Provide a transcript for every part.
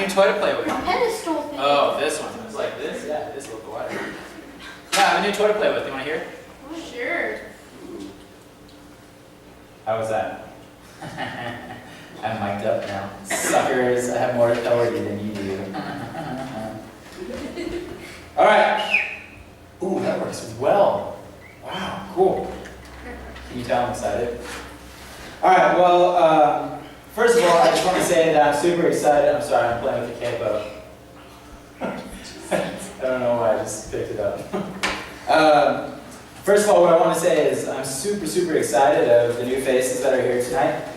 a new toy to play with. A pedestal thing. Oh, this one. It's like this? Yeah, this will go water. Yeah, I have a new toy to play with. You want to hear? Sure. How was that? I'm mic'd up now. Suckers, I have more authority than you do. All right. Ooh, that works well. Wow, cool. Can you tell I'm excited? All right, well, first of all, I just want to say that I'm super excited. I'm sorry, I'm playing with the capo. I don't know why I just picked it up. First of all, what I want to say is I'm super, super excited of the new faces that are here tonight.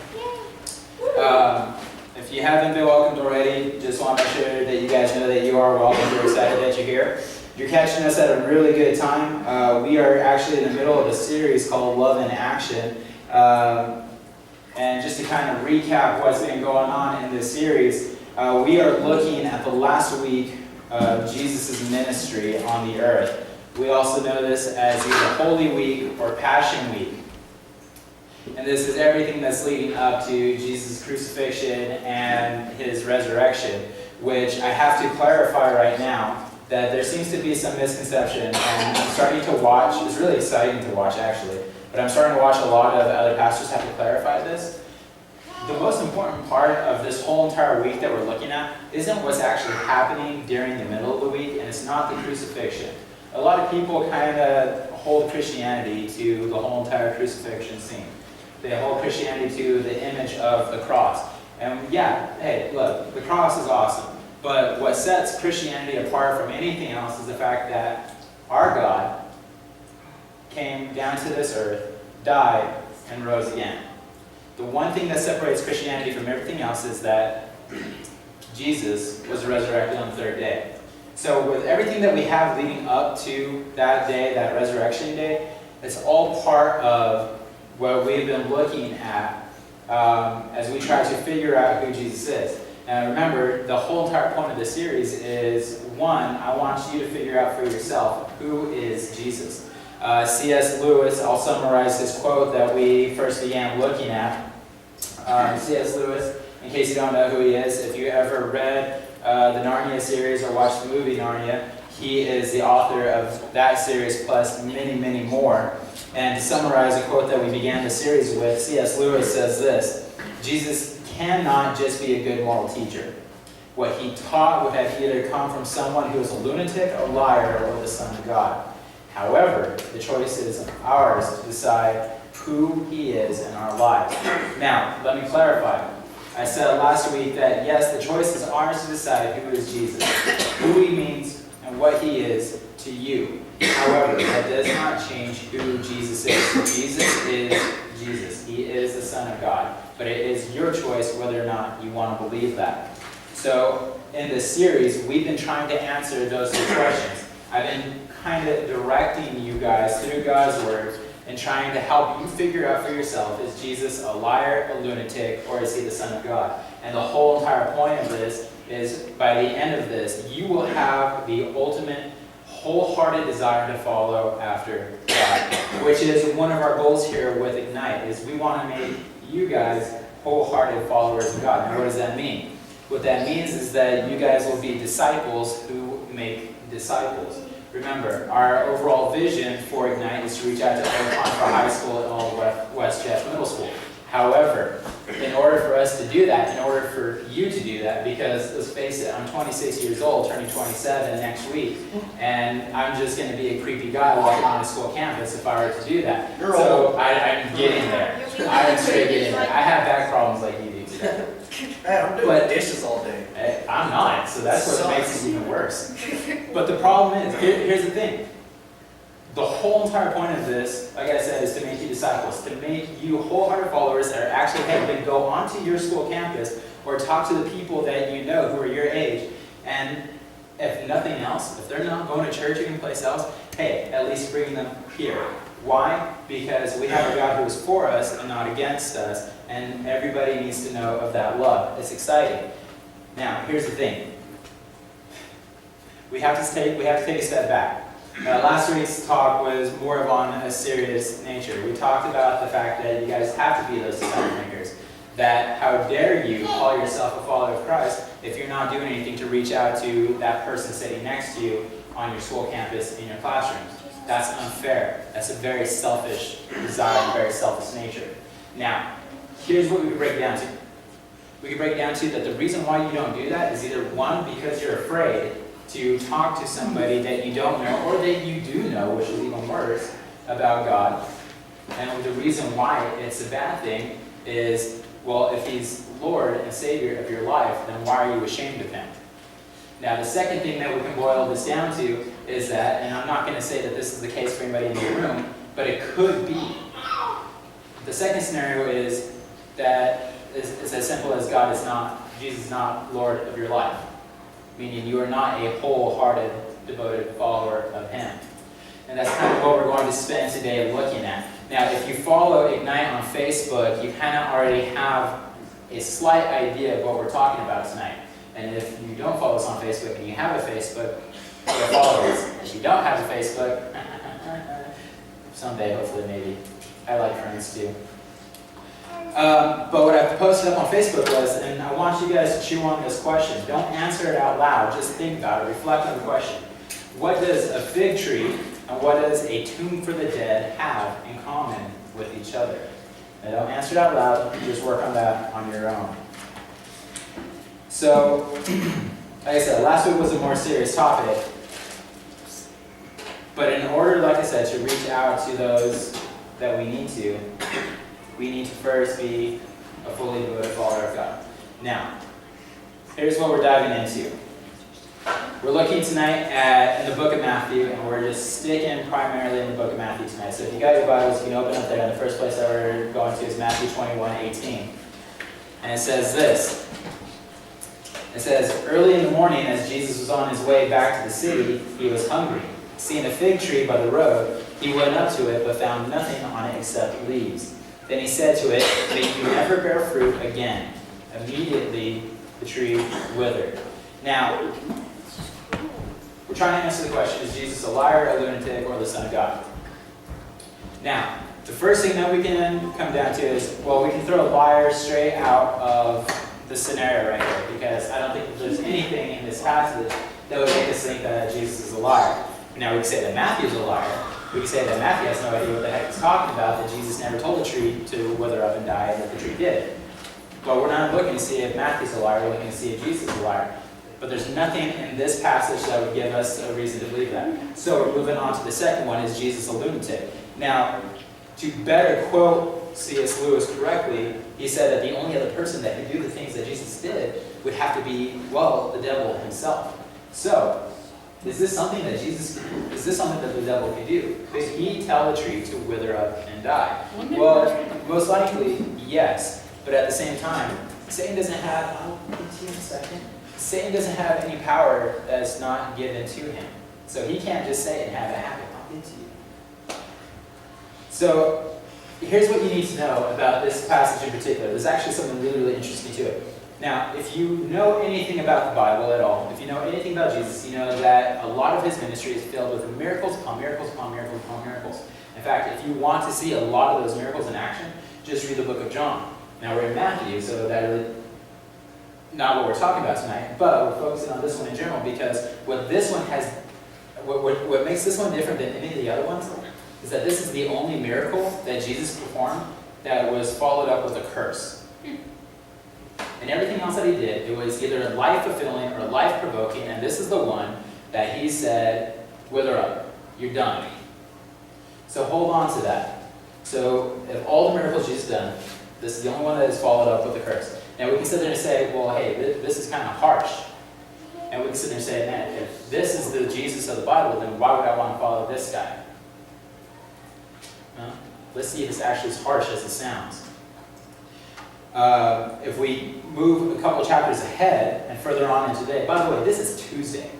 If you haven't been welcomed already, just want to make sure that you guys know that you are welcome. We're excited that you're here. You're catching us at a really good time. We are actually in the middle of a series called Love in Action. And just to kind of recap what's been going on in this series, we are looking at the last week of Jesus' ministry on the earth. We also know this as either Holy Week or Passion Week. And this is everything that's leading up to Jesus' crucifixion and his resurrection, which I have to clarify right now that there seems to be some misconception, and I'm starting to watch, it's really exciting to watch actually, but I'm starting to watch a lot of other pastors have to clarify this. The most important part of this whole entire week that we're looking at isn't what's actually happening during the middle of the week, and it's not the crucifixion. A lot of people kind of hold Christianity to the whole entire crucifixion scene. They hold Christianity to the image of the cross. And yeah, hey, look, the cross is awesome. But what sets Christianity apart from anything else is the fact that our God came down to this earth, died, and rose again. The one thing that separates Christianity from everything else is that Jesus was resurrected on the third day. So with everything that we have leading up to that day, that resurrection day, it's all part of what we've been looking at as we try to figure out who Jesus is. And remember, the whole entire point of this series is, one, I want you to figure out for yourself, who is Jesus? C.S. Lewis, I'll summarize his quote that we first began looking at. C.S. Lewis, in case you don't know who he is, if you ever read the Narnia series or watched the movie Narnia, he is the author of that series plus many, many more. And to summarize a quote that we began the series with, C.S. Lewis says this: Jesus cannot just be a good moral teacher. What he taught would have either come from someone who is a lunatic, a liar, or the Son of God. However, the choice is ours to decide who he is in our lives. Now, let me clarify. I said last week that yes, the choice is ours to decide who is Jesus, who he means and what he is to you. However, that does not change who Jesus is. Jesus is Jesus. He is the Son of God. But it is your choice whether or not you want to believe that. So, in this series, we've been trying to answer those two questions. I've been kind of directing you guys through God's Word and trying to help you figure out for yourself, is Jesus a liar, a lunatic, or is he the Son of God? And the whole entire point of this is, by the end of this, you will have the ultimate wholehearted desire to follow after God, which is one of our goals here with Ignite, is we want to make you guys wholehearted followers of God. Now, what does that mean? What that means is that you guys will be disciples who make disciples. Remember, our overall vision for Ignite is to reach out to all Contra High School and all West Jeff Middle School. However, in order for us to do that, in order for you to do that, because let's face it, I'm 26 years old, turning 27 next week, and I'm just going to be a creepy guy walking on a school campus if I were to do that. You're so old. I'm getting there. I'm straight getting there. I have back problems like you do today. Hey, I'm doing dishes all day. I'm not, so that's what makes it even worse. But the problem is, here's the thing. The whole entire point of this, like I said, is to make you disciples, to make you wholehearted followers that are actually going to go onto your school campus or talk to the people that you know who are your age. And if nothing else, if they're not going to church or anyplace else, hey, at least bring them here. Why? Because we have a God who is for us and not against us, and everybody needs to know of that love. It's exciting. Now, here's the thing. We have to take a step back. Last week's talk was more of on a serious nature. We talked about the fact that you guys have to be those disciple makers. that how dare you call yourself a follower of Christ if you're not doing anything to reach out to that person sitting next to you on your school campus in your classrooms. That's unfair. That's a very selfish desire and very selfish nature. Now, here's what we could break it down to. We could break it down to that the reason why you don't do that is either one, because you're afraid to talk to somebody that you don't know or that you do know, which is even worse, about God. And the reason why it's a bad thing is, well, if he's Lord and Savior of your life, then why are you ashamed of him? Now, the second thing that we can boil this down to is that, and I'm not going to say that this is the case for anybody in the room, but it could be. The second scenario is that it's as simple as Jesus is not Lord of your life, meaning you are not a wholehearted, devoted follower of him. And that's kind of what we're going to spend today looking at. Now, if you follow Ignite on Facebook, you kind of already have a slight idea of what we're talking about tonight. And if you don't follow us on Facebook and you have a Facebook, you'll follow us. If you don't have a Facebook, someday, hopefully, maybe. I like friends too. But what I posted up on Facebook was, and I want you guys to chew on this question. Don't answer it out loud. Just think about it. Reflect on the question. What does a fig tree and what does a tomb for the dead have in common with each other? Now, don't answer it out loud. Just work on that on your own. So, like I said, last week was a more serious topic. But in order, like I said, to reach out to those that we need to first be a fully devoted follower of God. Now, here's what we're diving into. We're looking tonight in the book of Matthew, and we're just sticking primarily in the book of Matthew tonight. So if you got your Bibles, you can open up there. And the first place that we're going to is Matthew 21:18. And it says this. It says, "Early in the morning, as Jesus was on his way back to the city, he was hungry. Seeing a fig tree by the road, he went up to it, but found nothing on it except leaves. Then he said to it, 'May you never bear fruit again.' Immediately the tree withered." Now, we're trying to answer the question, is Jesus a liar, a lunatic, or the Son of God? Now, the first thing that we can come down to is, well, we can throw a liar straight out of the scenario right here, because I don't think that there's anything in this passage that would make us think that Jesus is a liar. Now, we can say that Matthew's a liar. We can say that Matthew has no idea what the heck he's talking about, that Jesus never told the tree to wither up and die, and that the tree did. But we're not looking to see if Matthew's a liar, we're looking to see if Jesus is a liar. But there's nothing in this passage that would give us a reason to believe that. So we're moving on to the second one, is Jesus a lunatic? Now, to better quote C.S. Lewis correctly, he said that the only other person that could do the things that Jesus did would have to be, well, the devil himself. So, is this something that the devil could do? Could he tell the tree to wither up and die? Well, most likely, yes. But at the same time, Satan doesn't have, I'll get to you in a second. Satan doesn't have any power that's not given to him. So he can't just say it and have it happen. I'll get to you. So, here's what you need to know about this passage in particular. There's actually something really, really interesting to it. Now, if you know anything about the Bible at all, if you know anything about Jesus, you know that a lot of his ministry is filled with miracles upon miracles upon miracles upon miracles. In fact, if you want to see a lot of those miracles in action, just read the book of John. Now, we're in Matthew, so that really not what we're talking about tonight, but we're focusing on this one in general because what this one has, what makes this one different than any of the other ones is that this is the only miracle that Jesus performed that was followed up with a curse. And everything else that he did, it was either life-fulfilling or life-provoking, and this is the one that he said, wither up, you're done. So hold on to that. So if all the miracles Jesus done, this is the only one that is followed up with a curse. Now we can sit there and say, well, hey, this is kind of harsh. And we can sit there and say, man, if this is the Jesus of the Bible, then why would I want to follow this guy? No? Let's see if it's actually as harsh as it sounds. If we move a couple chapters ahead and further on into today, by the way, this is Tuesday,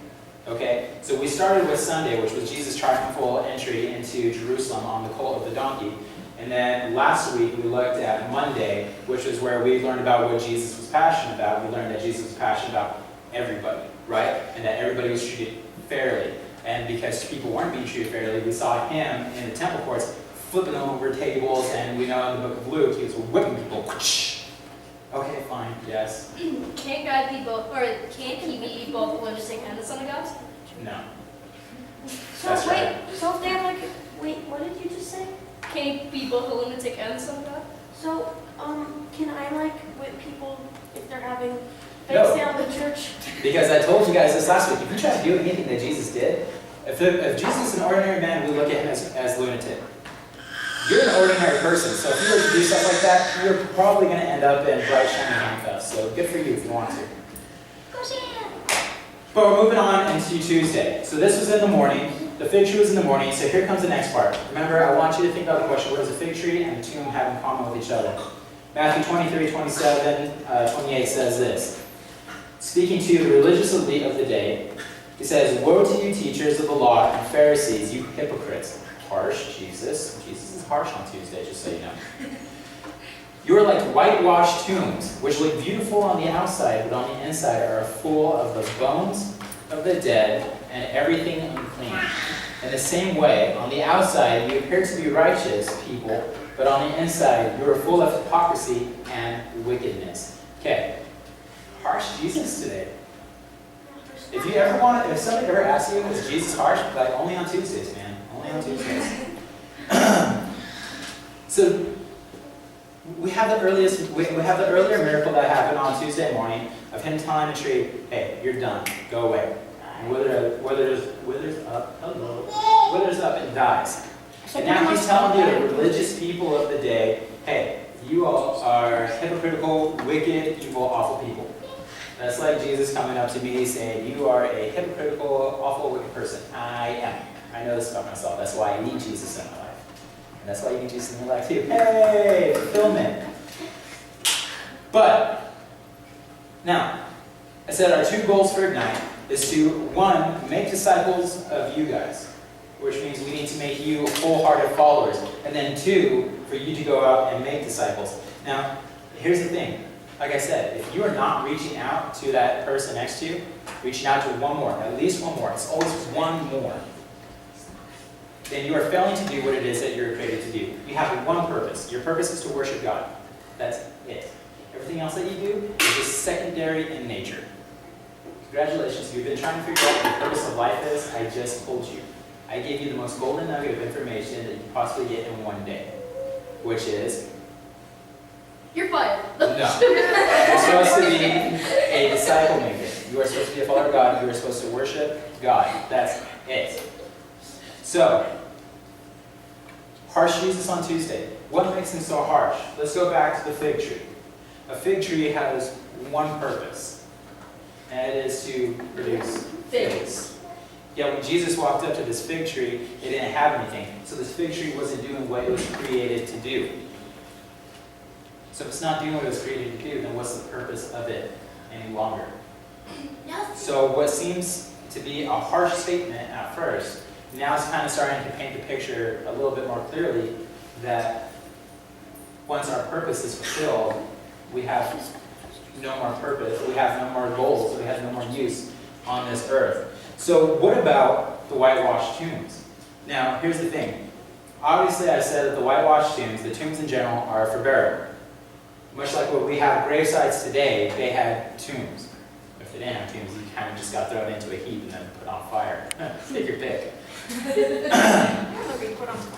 okay? So we started with Sunday, which was Jesus' triumphal entry into Jerusalem on the colt of the donkey. And then last week we looked at Monday, which is where we learned about what Jesus was passionate about. We learned that Jesus was passionate about everybody, right? And that everybody was treated fairly. And because people weren't being treated fairly, we saw him in the temple courts flipping over tables, and we know in the book of Luke, he was whipping people. Yes? Can't God be both, or can't he be both the lunatic and the Son of God? No. So That's wait, right. so if they're like, wait, what did you just say? Can't he be both the lunatic and the Son of God? So, can I like whip people if they're having fake No. sale in the church? Because I told you guys this last week, if you try to do anything that Jesus did, if Jesus is an ordinary man, we look at him as lunatic. You're an ordinary person, so if you were to do stuff like that, you're probably going to end up in bright shiny handcuffs. So good for you if you want to. But we're moving on into Tuesday. So this was in the morning. The fig tree was in the morning. So here comes the next part. Remember, I want you to think about the question, what does a fig tree and a tomb have in common with each other? Matthew 23, 27, 28 says this. Speaking to the religious elite of the day, he says, "Woe to you, teachers of the law and Pharisees, you hypocrites." Harsh, Jesus. Jesus is harsh on Tuesday, just so you know. "You are like whitewashed tombs, which look beautiful on the outside, but on the inside are full of the bones of the dead and everything unclean. In the same way, on the outside you appear to be righteous people, but on the inside you are full of hypocrisy and wickedness." Okay, harsh Jesus today. If somebody ever asks you, is Jesus harsh? Like, only on Tuesdays, man. Only on Tuesdays. So, we have the earlier miracle that happened on Tuesday morning of him telling the tree, "Hey, you're done. Go away." And withers up and dies. And now he's telling the religious people of the day, "Hey, you all are hypocritical, wicked, evil, awful people." That's like Jesus coming up to me saying, "You are a hypocritical, awful, wicked person." I am. I know this about myself. That's why I need Jesus in my life. And that's why you need Jesus in your life too. Hey, fulfillment. But, now, I said our two goals for Ignite is to, one, make disciples of you guys, which means we need to make you wholehearted followers. And then two, for you to go out and make disciples. Now, here's the thing. Like I said, if you are not reaching out to that person next to you, reaching out to one more, at least one more, it's always one more, then you are failing to do what it is that you're created to do. You have one purpose. Your purpose is to worship God. That's it. Everything else that you do is just secondary in nature. Congratulations, you've been trying to figure out what the purpose of life is. I just told you. I gave you the most golden nugget of information that you could possibly get in one day, which is, You're fired. no. You're supposed to be a disciple maker. You are supposed to be a follower of God. You are supposed to worship God. That's it. So, harsh Jesus on Tuesday. What makes him so harsh? Let's go back to the fig tree. A fig tree has one purpose, and it is to produce figs. Yet when Jesus walked up to this fig tree, it didn't have anything. So this fig tree wasn't doing what it was created to do. So if it's not doing what it was created to do, then what's the purpose of it any longer? So what seems to be a harsh statement at first, now it's kind of starting to paint the picture a little bit more clearly that once our purpose is fulfilled, we have no more purpose, we have no more goals, we have no more use on this earth. So what about the whitewashed tombs? Now, here's the thing. Obviously, I said that the whitewashed tombs, the tombs in general, are for burial. Much like what we have grave sites today, they had tombs. If they didn't have tombs, you kind of just got thrown into a heap and then put on fire. Take your pick.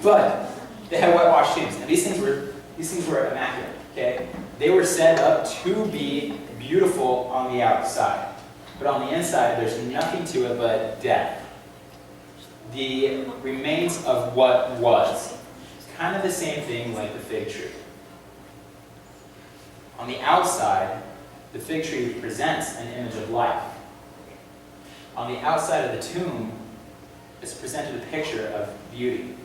But they had whitewashed tombs, and these things were immaculate. Okay, they were set up to be beautiful on the outside, but on the inside, there's nothing to it but death. The remains of what was. Kind of the same thing like the fig tree. On the outside, the fig tree presents an image of life. On the outside of the tomb, it's presented a picture of beauty.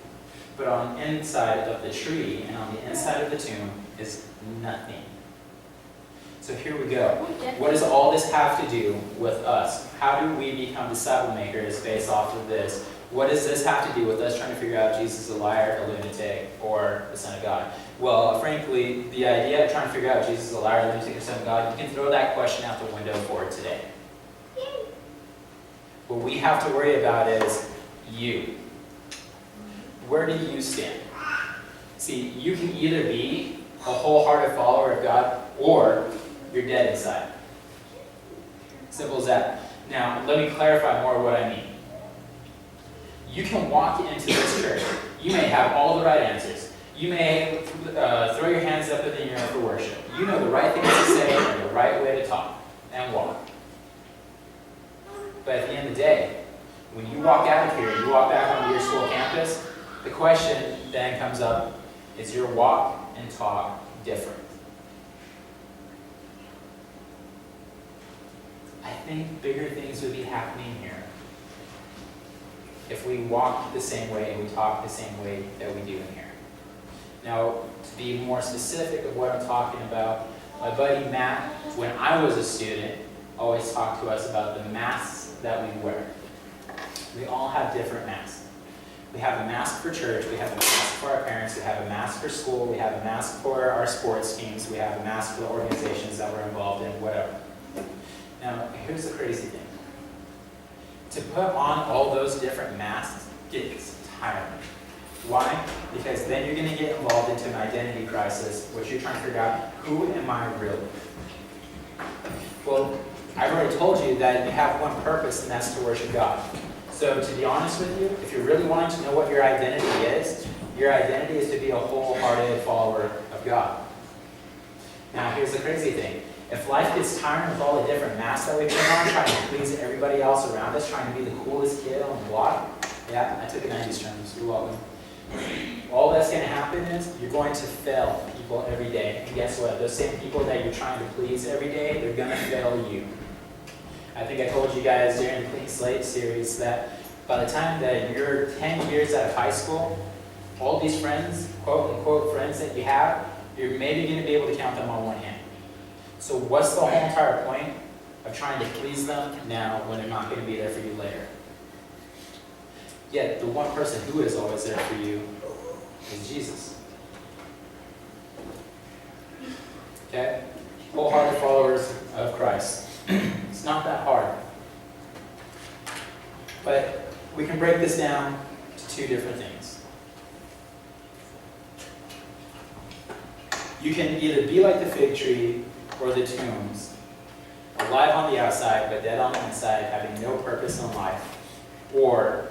But on the inside of the tree and on the inside of the tomb is nothing. So here we go. What does all this have to do with us? How do we become disciple makers based off of this? What does this have to do with us trying to figure out Jesus is a liar, a lunatic, or the Son of God? Well, frankly, the idea of trying to figure out Jesus is a liar, a lunatic, or Son of God, you can throw that question out the window for today. What we have to worry about is you. Where do you stand? See, you can either be a wholehearted follower of God, or you're dead inside. Simple as that. Now, let me clarify more what I mean. You can walk into this church. You may have all the right answers. You may throw your hands up in the air for worship. You know the right things to say and the right way to talk and walk. But at the end of the day, when you walk out of here, you walk back onto your school campus, the question then comes up, is your walk and talk different? I think bigger things would be happening here if we walked the same way and we talked the same way that we do in here. Now, to be more specific of what I'm talking about, my buddy Matt, when I was a student, always talked to us about the masks that we wear. We all have different masks. We have a mask for church, we have a mask for our parents, we have a mask for school, we have a mask for our sports teams, we have a mask for the organizations that we're involved in, whatever. Now, here's the crazy thing. To put on all those different masks gets tiring. Why? Because then you're going to get involved into an identity crisis, which you're trying to figure out, who am I really? Well, I've already told you that you have one purpose, and that's to worship God. So to be honest with you, if you're really wanting to know what your identity is to be a wholehearted follower of God. Now, here's the crazy thing. If life gets tiring with all the different masks that we put on, trying to please everybody else around us, trying to be the coolest kid on the block, yeah, I took a 90s term, so you're welcome. All that's going to happen is you're going to fail people every day. And guess what? Those same people that you're trying to please every day, they're going to fail you. I think I told you guys during the Clean Slate series that by the time that you're 10 years out of high school, all these friends, quote unquote friends that you have, you're maybe going to be able to count them on one hand. So what's the whole entire point of trying to please them now when they're not going to be there for you later? Yet the one person who is always there for you is Jesus. Okay? Wholehearted followers of Christ. It's not that hard. But we can break this down to two different things. You can either be like the fig tree or the tombs, alive on the outside but dead on the inside, having no purpose in life. Or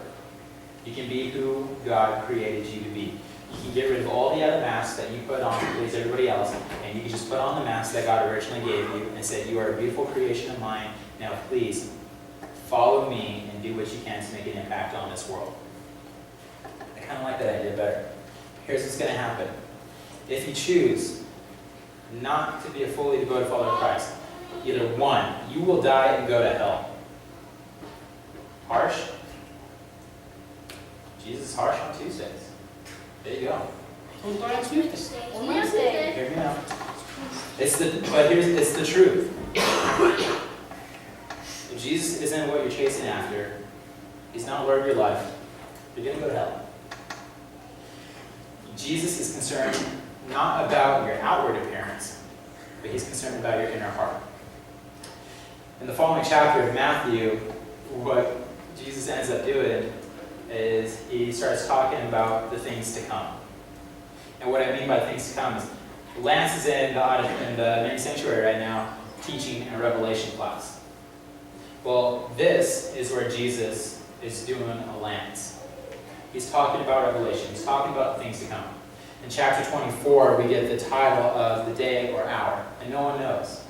you can be who God created you to be. You can get rid of all the other masks that you put on to please everybody else, and you can just put on the mask that God originally gave you and say, you are a beautiful creation of mine, now please follow me and do what you can to make an impact on this world. I kind of like that idea better. Here's what's going to happen. If you choose not to be a fully devoted follower of Christ, either one, you will die and go to hell. Harsh? Jesus is harsh on Tuesdays. There you go. On Wednesday. Hear me out. It's the truth. If Jesus isn't what you're chasing after, he's not Lord of your life, you're going to go to hell. Jesus is concerned not about your outward appearance, but he's concerned about your inner heart. In the following chapter of Matthew, what Jesus ends up doing is he starts talking about the things to come. And what I mean by things to come is Lance is in the main sanctuary right now teaching a Revelation class. Well, this is where Jesus is doing a Lance. He's talking about Revelation. He's talking about things to come. In chapter 24, we get the title of the day or hour, and no one knows.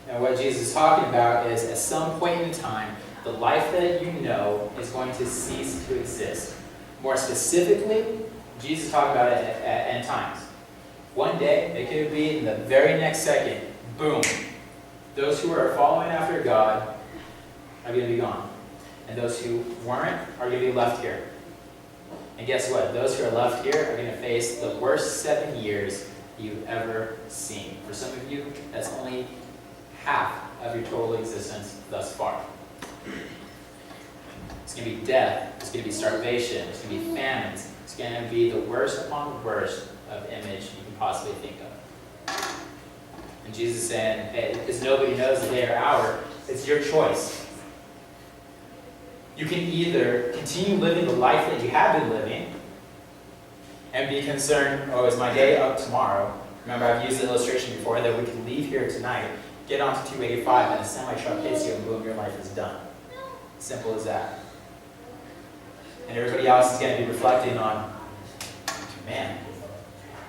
And what Jesus is talking about is at some point in time, the life that you know is going to cease to exist. More specifically, Jesus is talking about it at end times. One day, it could be in the very next second, boom. Those who are following after God are going to be gone. And those who weren't are going to be left here. And guess what? Those who are left here are going to face the worst 7 years you've ever seen. For some of you, that's only half of your total existence thus far. It's going to be death, it's going to be starvation, it's going to be famines, it's going to be the worst upon the worst of image you can possibly think of. And Jesus is saying, hey, because nobody knows the day or hour, it's your choice. You can either continue living the life that you have been living and be concerned, oh, is my day up tomorrow? Remember, I've used the illustration before that we can leave here tonight, get onto 285 and a semi-truck hits you and boom, your life is done. Simple as that. And everybody else is going to be reflecting on, man,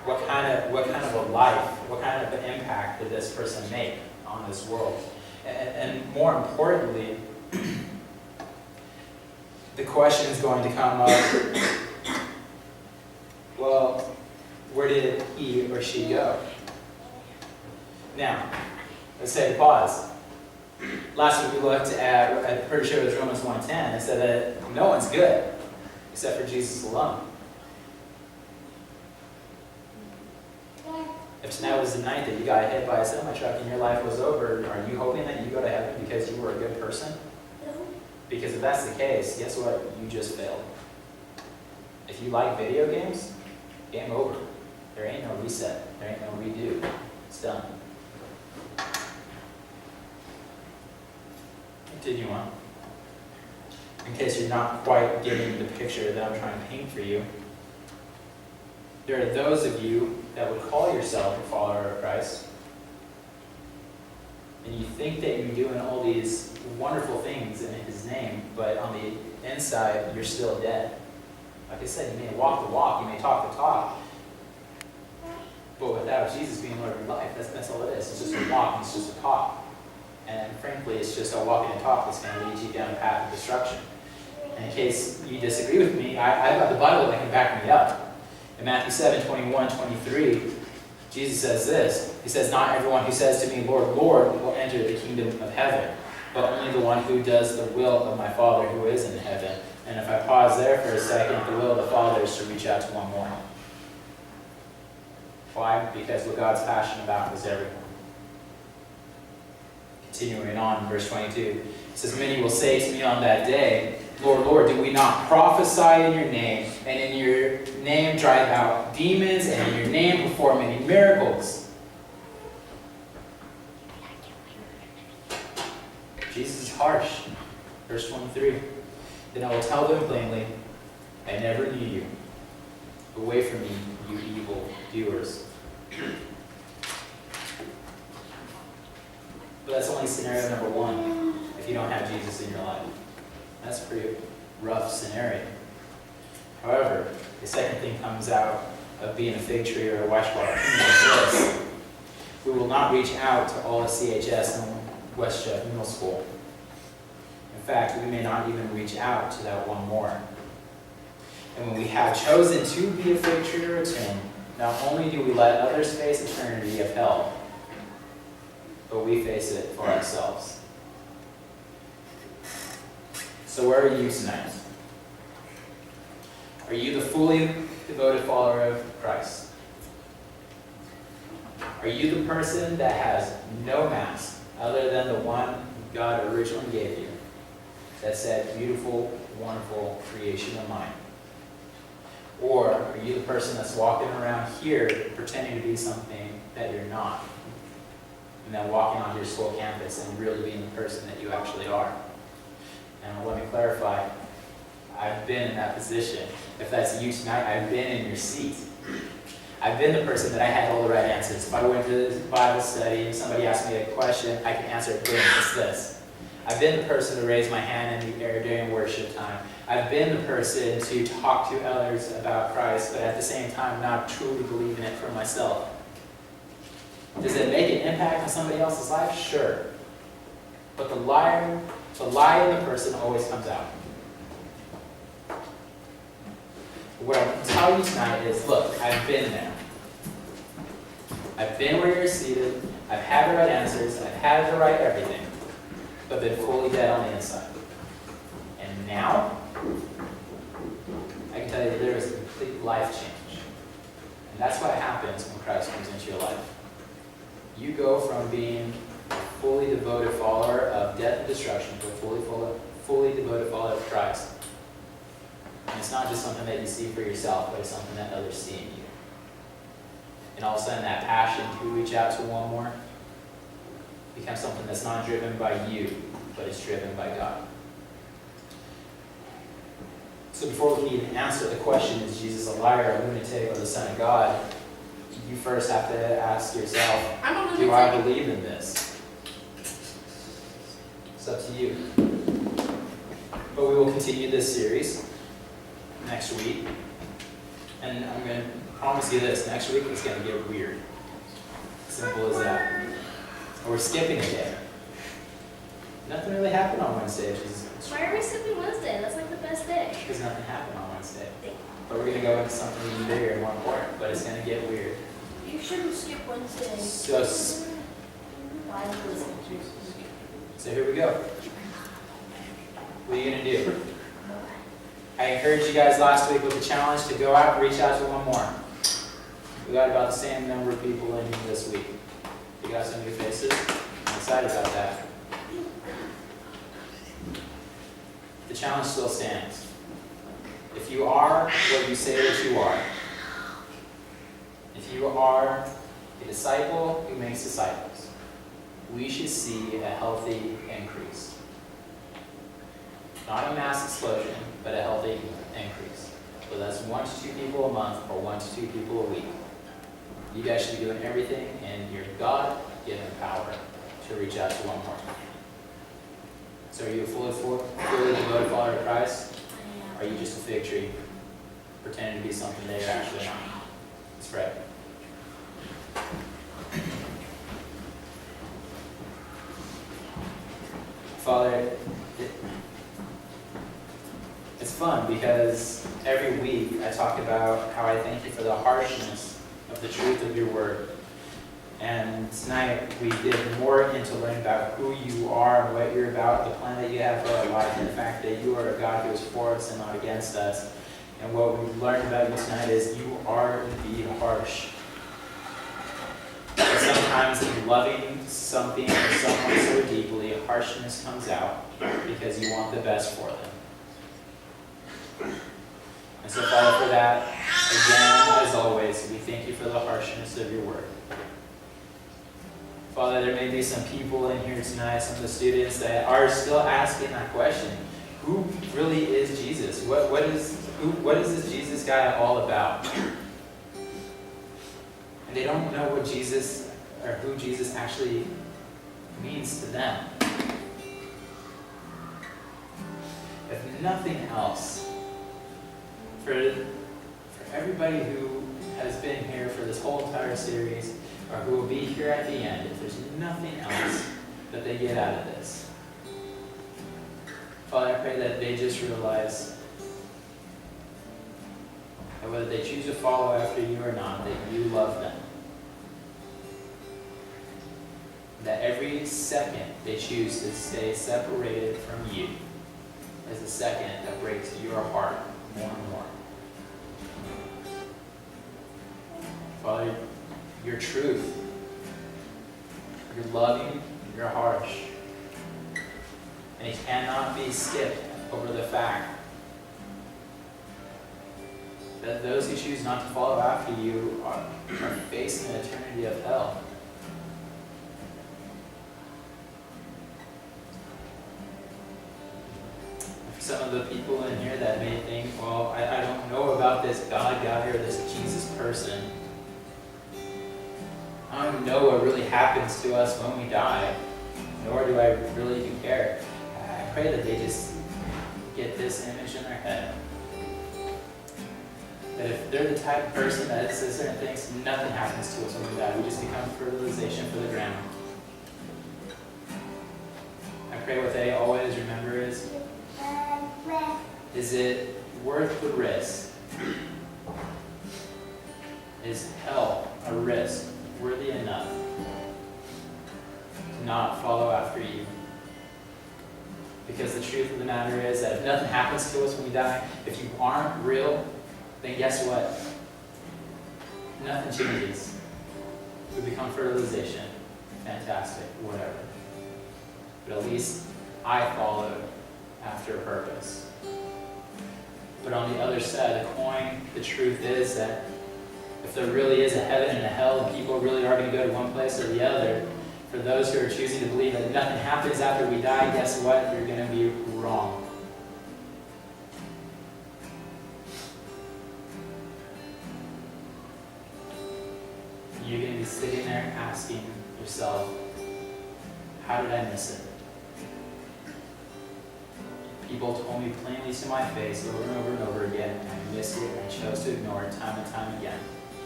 what kind of a life, what kind of an impact did this person make on this world? And more importantly, the question is going to come up, well, where did he or she go? Now, let's take a pause. Last week we looked at, I'm pretty sure it was Romans 1:10, it said that no one's good except for Jesus alone. If tonight was the night that you got hit by a semi-truck and your life was over, are you hoping that you go to heaven because you were a good person? No. Because if that's the case, guess what? You just failed. If you like video games, game over. There ain't no reset. There ain't no redo. It's done. Continue on. In case you're not quite getting the picture that I'm trying to paint for you, there are those of you that would call yourself a follower of Christ, and you think that you're doing all these wonderful things in His name, but on the inside, you're still dead. Like I said, you may walk the walk, you may talk the talk, but without Jesus being Lord of your life, that's all it is. It's just a walk, it's just a talk. And frankly, it's just a walk and a talk that's going to lead you down a path of destruction. And in case you disagree with me, I've got the Bible that can back me up. In Matthew 7:21-23, Jesus says this. He says, "Not everyone who says to me, 'Lord, Lord,' will enter the kingdom of heaven, but only the one who does the will of my Father who is in heaven." And if I pause there for a second, the will of the Father is to reach out to one more. Why? Because what God's passionate about is everyone. Continuing on, verse 22, it says, "Many will say to me on that day, 'Lord, Lord, did we not prophesy in your name, and in your name drive out demons, and in your name perform many miracles?'" Jesus is harsh. Verse 23, "Then I will tell them plainly, I never knew you. Away from me, you evil doers." But that's only scenario number one, if you don't have Jesus in your life. That's a pretty rough scenario. However, the second thing comes out of being a fig tree or a washboard like this. We will not reach out to all of CHS and West Jeff Middle School. In fact, we may not even reach out to that one more. And when we have chosen to be a fig tree or a tomb, not only do we let others face eternity of hell, but we face it for ourselves. So where are you tonight? Are you the fully devoted follower of Christ? Are you the person that has no mask other than the one God originally gave you that said, "Beautiful, wonderful creation of mine"? Or are you the person that's walking around here pretending to be something that you're not? And then walking onto your school campus and really being the person that you actually are? And let me clarify, I've been in that position. If that's you tonight, I've been in your seat. I've been the person that I had all the right answers. If I went to this Bible study and somebody asked me a question, I can answer it, boom, it's this. I've been the person to raise my hand in the air during worship time. I've been the person to talk to others about Christ, but at the same time not truly believe in it for myself. Does it make an impact on somebody else's life? Sure. But the lie in the person always comes out. What I'm telling you tonight is, look, I've been there. I've been where you're seated. I've had the right answers. I've had the right everything. But been fully dead on the inside. And now, I can tell you that there is a complete life change. And that's what happens when Christ comes into your life. You go from being a fully devoted follower of death and destruction to a fully devoted follower of Christ. And it's not just something that you see for yourself, but it's something that others see in you. And all of a sudden that passion to reach out to one more becomes something that's not driven by you, but it's driven by God. So before we can even answer the question, is Jesus a liar, a lunatic, or the Son of God, you first have to ask yourself, I'm a do I lunatic. believe in this? It's up to you. But we will continue this series next week. And I'm going to promise you this, next week it's going to get weird. Simple as that. We're skipping a day. Nothing really happened on Wednesday, which is Why are we skipping Wednesday? That's like the best day. because nothing happened on Wednesday. But we're going to go into something even bigger and more important, but it's going to get weird. You shouldn't skip Wednesday. Why would we- So here we go. What are you going to do? I encouraged you guys last week with the challenge to go out and reach out to one more. We got about the same number of people in here this week. You got some new faces? I'm excited about that. The challenge still stands. If you are what you say that you are, if you are a disciple who makes disciples, we should see a healthy increase. Not a mass explosion, but a healthy increase. So that's 1 to 2 people a month or 1 to 2 people a week. You guys should be doing everything in your God-given power to reach out to one more. So are you a fully devoted follower of Christ? Or are you just a fig tree pretending to be something that you're actually not? Let's pray. Father, it's fun because every week I talk about how I thank you for the harshness of the truth of your word. And tonight we did more into learning about who you are and what you're about, the plan that you have for our life, and the fact that you are a God who is for us and not against us. And what we've learned about you tonight is you are indeed harsh. But sometimes in loving something or someone so deeply, harshness comes out because you want the best for them. And so, Father, for that, again, as always, we thank you for the harshness of your word. Father, there may be some people in here tonight, some of the students that are still asking that question. Who really is Jesus? What is this Jesus guy all about? And they don't know what Jesus, or who Jesus actually means to them. If nothing else, for everybody who has been here for this whole entire series, or who will be here at the end, if there's nothing else that they get out of this, Father, I pray that they just realize that whether they choose to follow after you or not, that you love them. That every second they choose to stay separated from you is a second that breaks your heart more and more. Father, your truth, you're loving, you're harsh. And it cannot be skipped over the fact that those who choose not to follow after you are facing an eternity of hell. For some of the people in here that may think, well, I don't know about this God guy or this Jesus person. I don't know what really happens to us when we die, nor do I really even care. I pray that they just get this image in their head. That if they're the type of person that says certain things, nothing happens to us when we die. We just become fertilization for the ground. I pray what they always remember is it worth the risk? Is hell a risk worthy enough to not follow after you? Because the truth of the matter is that if nothing happens to us when we die, if you aren't real, then guess what? Nothing changes. We become fertilization. Fantastic, whatever. But at least I followed after a purpose. But on the other side of the coin, the truth is that if there really is a heaven and a hell and people really are going to go to one place or the other, for those who are choosing to believe that nothing happens after we die, guess what? You're going to be wrong. You're going to be sitting there asking yourself, how did I miss it? People told me plainly to my face over and over and over again, and I missed it and I chose to ignore it time and time again.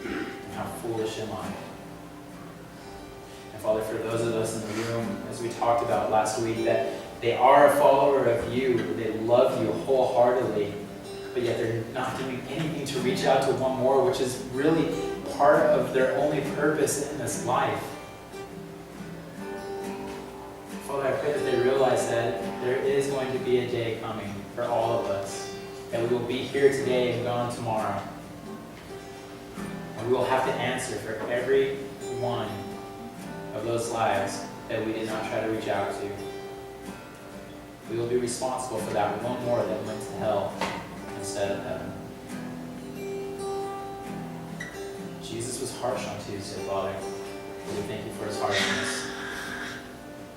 And how foolish am I? And Father, for those of us in the room, as we talked about last week, that they are a follower of you, they love you wholeheartedly, but yet they're not doing anything to reach out to one more, which is really part of their only purpose in this life. Father, I pray that they realize that there is going to be a day coming for all of us, that we will be here today and gone tomorrow. And we will have to answer for every one of those lives that we did not try to reach out to. We will be responsible for that one more that went to hell instead of heaven. Jesus was harsh on Tuesday, Father. We thank you for his harshness,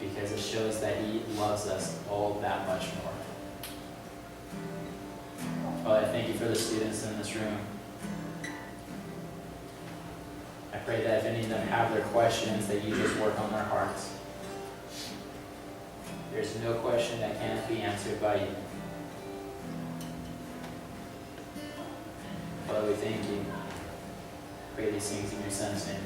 because it shows that he loves us all that much more. Father, I thank you for the students in this room. I pray that if any of them have their questions, that you just work on their hearts. There's no question that can't be answered by you. Father, we thank you. Pray these things in your Son's name.